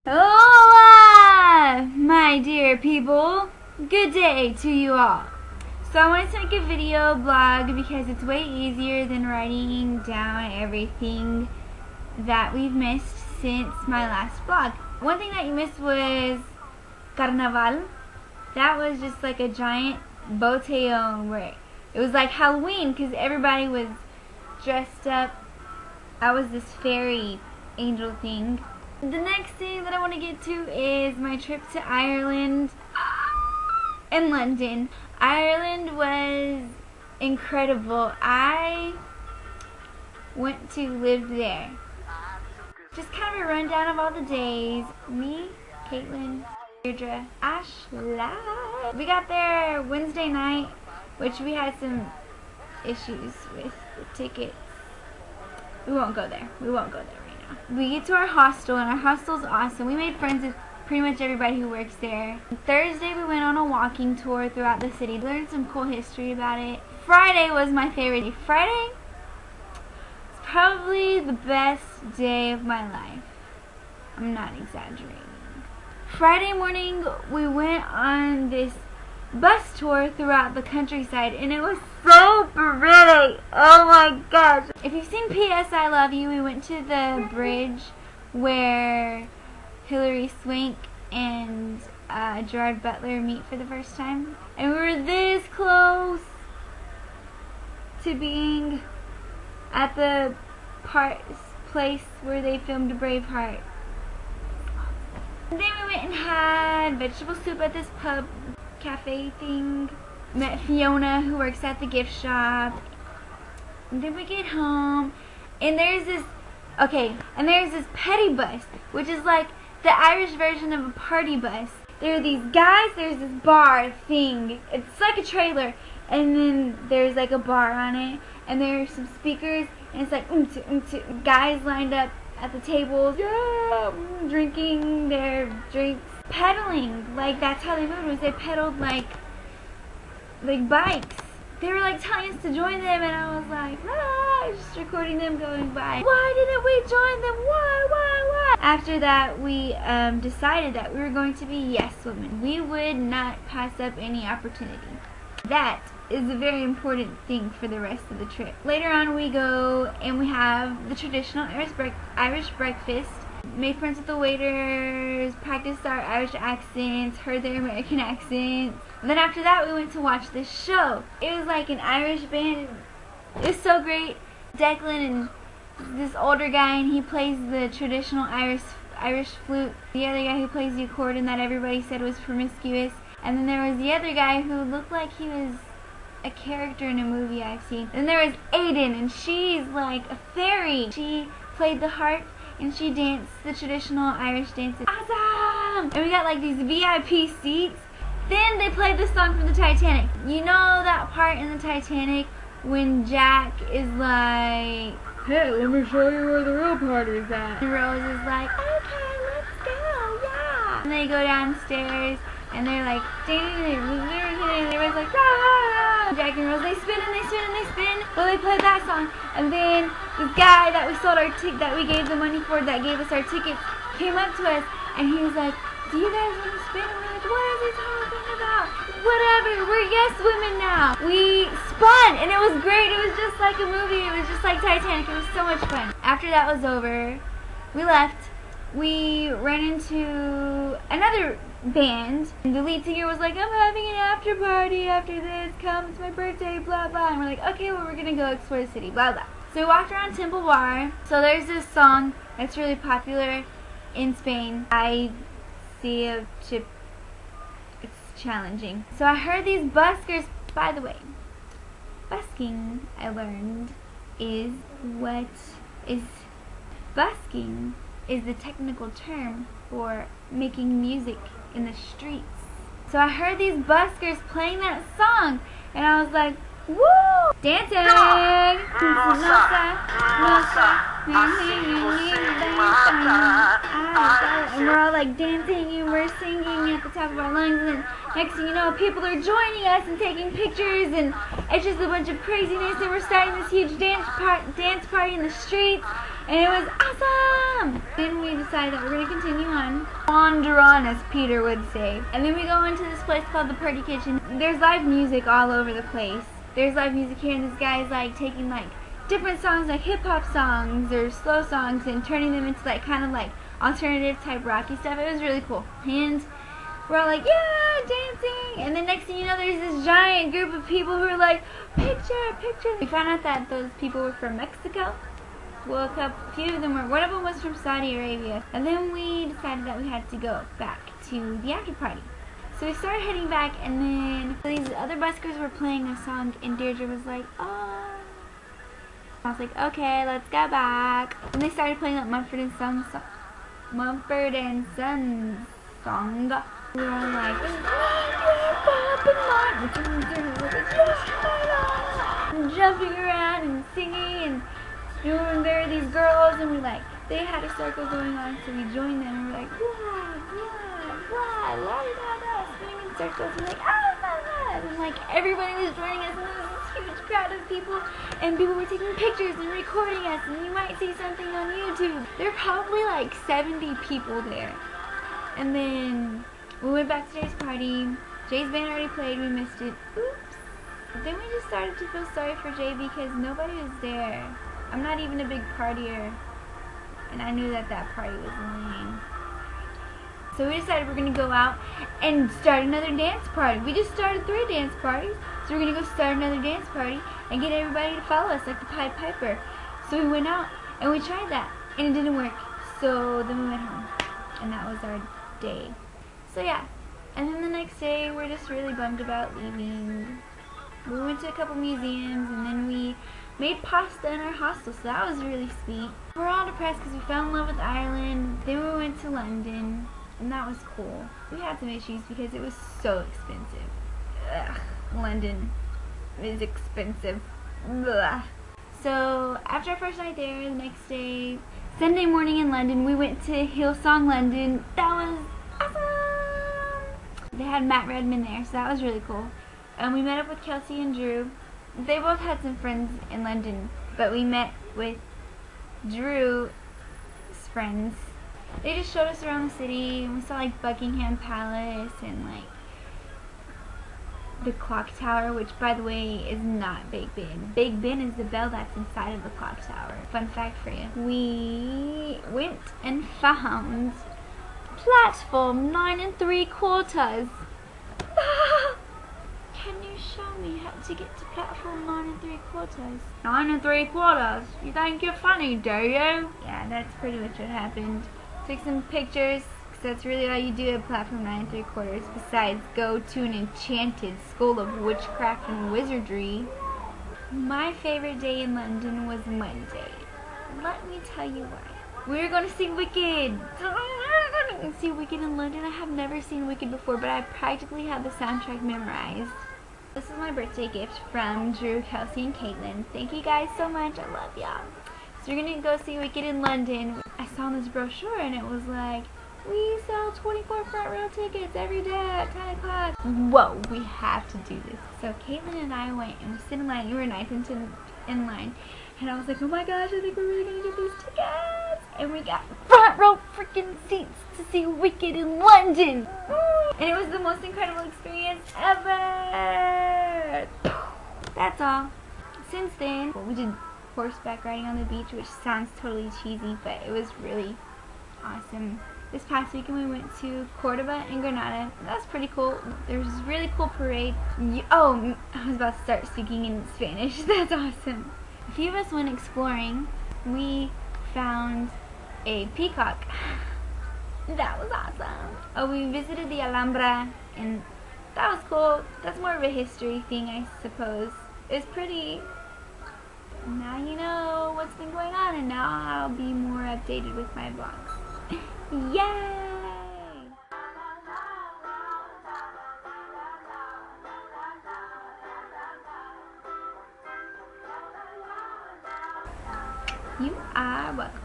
Hola, my dear people. Good day to you all. So I wanted to make a video blog because it's way easier than writing down everything that we've missed since my last blog. One thing that you missed was Carnaval. That was just like a giant botellón where it was like Halloween because everybody was dressed up. I was this fairy angel thing. The next thing that I want to get to is my trip to Ireland and London. Ireland was incredible. I went to live there. Just kind of a rundown of all the days. Me, Caitlin, Deirdre, Ashla. We got there Wednesday night, which we had some issues with the tickets. We won't go there. We won't go there. We get to our hostel, and our hostel's awesome. We made friends with pretty much everybody who works there. Thursday, we went on a walking tour throughout the city. Learned some cool history about it. Friday was my favorite day. Friday is probably the best day of my life. I'm not exaggerating. Friday morning, we went on this bus tour throughout the countryside, and it was so pretty. Oh my gosh. If you've seen P.S. I Love You, we went to the bridge where Hilary Swank and Gerard Butler meet for the first time, and we were this close to being at the place where they filmed Braveheart. And then we went and had vegetable soup at this pub cafe thing. Met Fiona, who works at the gift shop. And then we get home, and there's this petty bus, which is like the Irish version of a party bus. There are these guys, there's this bar thing. It's like a trailer, and then there's like a bar on it, and there's some speakers, and it's like guys lined up at the tables, drinking their drinks, pedaling. Like, that's how they moved, was they pedaled like bikes. They were like telling us to join them, and I was like, just recording them going by. Why didn't we join them? Why? After that, we decided that we were going to be yes women. We would not pass up any opportunity. That is a very important thing for the rest of the trip. Later on, we go and we have the traditional Irish breakfast. Made friends with the waiters, practiced our Irish accents, heard their American accents. And then after that, we went to watch this show. It was like an Irish band. It was so great. Declan and this older guy, and he plays the traditional Irish flute. The other guy who plays the accordion that everybody said was promiscuous. And then there was the other guy who looked like he was a character in a movie I've seen. And there was Aiden, and she's like a fairy. She played the harp, and she danced the traditional Irish dances. Awesome! And we got like these VIP seats. Then they played the song from the Titanic. You know that part in the Titanic when Jack is like, hey, let me show you where the real party's at. And Rose is like, okay, let's go, yeah. And they go downstairs, and they're like, and everybody's like, ah! Jack and Rose, they spin and they spin and they spin. Well, they played that song, and then this guy that we sold that we gave the money for, that gave us our tickets, came up to us, and he was like, do you guys want to spin? And we're like, what is he talking about? Whatever, we're yes women now. We spun, and it was great. It was just like a movie. It was just like Titanic. It was so much fun. After that was over, we left. We ran into another band, and the lead singer was like, I'm having an after party after this, come, it's my birthday, blah blah. And we're like, okay, well, we're gonna go explore the city, blah blah. So we walked around Temple Bar. So there's this song that's really popular in Spain. I see a chip. It's challenging. So I heard these buskers. By the way, busking, I learned, busking is the technical term for making music in the streets. So I heard these buskers playing that song, and I was like, woo! Dancing! And we're all like dancing, and we're singing at the top of our lungs, and then next thing you know, people are joining us and taking pictures, and it's just a bunch of craziness, and we're starting this huge dance party in the streets. And it was awesome! Then we decided that we're going to continue on. Wander on, as Peter would say. And then we go into this place called the Party Kitchen. There's live music all over the place. There's live music here, and this guy's like taking like different songs, like hip-hop songs or slow songs, and turning them into like kind of like alternative type rocky stuff. It was really cool. And we're all like, yeah, dancing. And then next thing you know, there's this giant group of people who are like, picture, picture. We found out that those people were from Mexico. Well, a few of them were. One of them was from Saudi Arabia. And then we decided that we had to go back to the after party. So we started heading back, and then these other buskers were playing a song, and Deirdre was like, oh. I was like, okay, let's go back. And they started playing that Mumford and Sons song. We were all like, jumping around and singing, and there were these girls, and they had a circle going on, so we joined them, and we're like, spinning in circles, and and everybody was joining us, and there was this huge crowd of people, and people were taking pictures and recording us, and you might see something on YouTube. There were probably like 70 people there. And then we went back to Jay's party. Jay's band already played, we missed it. Oops. Then we just started to feel sorry for Jay because nobody was there. I'm not even a big partier, and I knew that party was lame. So we decided we're going to go out and start another dance party. We just started 3 dance parties, so we're going to go start another dance party and get everybody to follow us like the Pied Piper. So we went out and we tried that, and it didn't work. So then we went home, and that was our day. So yeah, and then the next day we're just really bummed about leaving. We went to a couple museums, and then we made pasta in our hostel, so that was really sweet. We're all depressed because we fell in love with Ireland. Then we went to London, and that was cool. We had some issues because it was so expensive. Ugh, London is expensive. Blah. So after our first night there, the next day, Sunday morning in London, we went to Hillsong London. That was awesome! They had Matt Redman there, so that was really cool. And we met up with Kelsey and Drew. They both had some friends in London, but we met with Drew's friends. They just showed us around the city, and we saw like Buckingham Palace and like the clock tower, which by the way is not Big Ben. Big Ben is the bell that's inside of the clock tower. Fun fact for you. We went and found platform 9 3/4. Can you show me how to get to platform 9 3/4? 9 3/4? You think you're funny, do you? Yeah, that's pretty much what happened. Took some pictures, because that's really all you do at platform 9 3/4, besides go to an enchanted school of witchcraft and wizardry. My favorite day in London was Monday. Let me tell you why. We were going to see Wicked. See Wicked in London. I have never seen Wicked before, but I practically have the soundtrack memorized. This is my birthday gift from Drew, Kelsey, and Caitlin. Thank you guys so much. I love y'all. So we're going to go see Wicked in London. I saw this brochure, and it was like, we sell 24 front row tickets every day at 10 o'clock. Whoa, we have to do this. So Caitlin and I went, and we stood in line. We were ninth in line. And I was like, oh my gosh, I think we're really going to get these tickets. And we got front row freaking seats to see Wicked in London. And it was the most incredible experience ever. That's all. Since then, we did horseback riding on the beach, which sounds totally cheesy, but it was really awesome. This past weekend we went to Cordoba and Granada. That was pretty cool. There's this really cool parade. Oh, I was about to start speaking in Spanish. That's awesome. A few of us went exploring. We found a peacock. That was awesome. Oh, we visited the Alhambra, and that was cool. That's more of a history thing, I suppose. It's pretty. Now you know what's been going on, and now I'll be more updated with my vlogs. Yay! You are welcome.